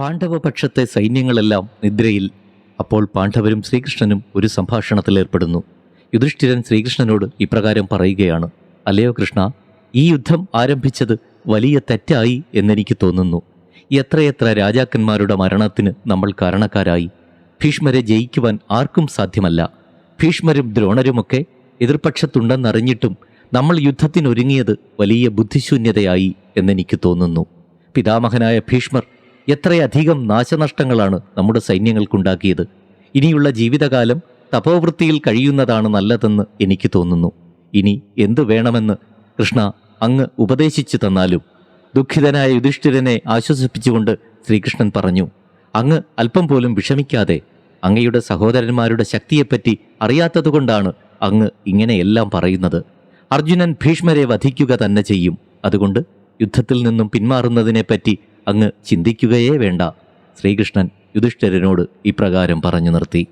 പാണ്ഡവപക്ഷത്തെ സൈന്യങ്ങളെല്ലാം നിദ്രയിൽ. അപ്പോൾ പാണ്ഡവരും ശ്രീകൃഷ്ണനും ഒരു സംഭാഷണത്തിലേർപ്പെടുന്നു. യുധിഷ്ഠിരൻ ശ്രീകൃഷ്ണനോട് ഇപ്രകാരം പറയുകയാണ്: അല്ലയോ കൃഷ്ണ, ഈ യുദ്ധം ആരംഭിച്ചത് വലിയ തെറ്റായി എന്നെനിക്ക് തോന്നുന്നു. എത്രയെത്ര രാജാക്കന്മാരുടെ മരണത്തിന് നമ്മൾ കാരണക്കാരായി. ഭീഷ്മരെ ജയിക്കുവാൻ ആർക്കും സാധ്യമല്ല. ഭീഷ്മരും ദ്രോണരുമൊക്കെ എതിർപക്ഷത്തുണ്ടെന്നറിഞ്ഞിട്ടും നമ്മൾ യുദ്ധത്തിനൊരുങ്ങിയത് വലിയ ബുദ്ധിശൂന്യതയായി എന്നെനിക്ക് തോന്നുന്നു. പിതാമഹനായ ഭീഷ്മർ എത്രയധികം നാശനഷ്ടങ്ങളാണ് നമ്മുടെ സൈന്യങ്ങൾക്കുണ്ടാക്കിയത്. ഇനിയുള്ള ജീവിതകാലം തപോവൃത്തിയിൽ കഴിയുന്നതാണ് നല്ലതെന്ന് എനിക്ക് തോന്നുന്നു. ഇനി എന്തു വേണമെന്ന് കൃഷ്ണ അങ്ങ് ഉപദേശിച്ചു തന്നാലും. ദുഃഖിതനായ യുധിഷ്ഠിരനെ ആശ്വസിപ്പിച്ചുകൊണ്ട് ശ്രീകൃഷ്ണൻ പറഞ്ഞു: അങ്ങ് അല്പം പോലും വിഷമിക്കാതെ. അങ്ങയുടെ സഹോദരന്മാരുടെ ശക്തിയെപ്പറ്റി അറിയാത്തതുകൊണ്ടാണ് അങ്ങ് ഇങ്ങനെയെല്ലാം പറയുന്നത്. അർജുനൻ ഭീഷ്മരെ വധിക്കുക തന്നെ ചെയ്യും. അതുകൊണ്ട് യുദ്ധത്തിൽ നിന്നും പിന്മാറുന്നതിനെപ്പറ്റി അങ്ങ് ചിന്തിക്കുകയേ വേണ്ട. ശ്രീകൃഷ്ണൻ യുധിഷ്ഠിരനോട് ഇപ്രകാരം പറഞ്ഞു നിർത്തി.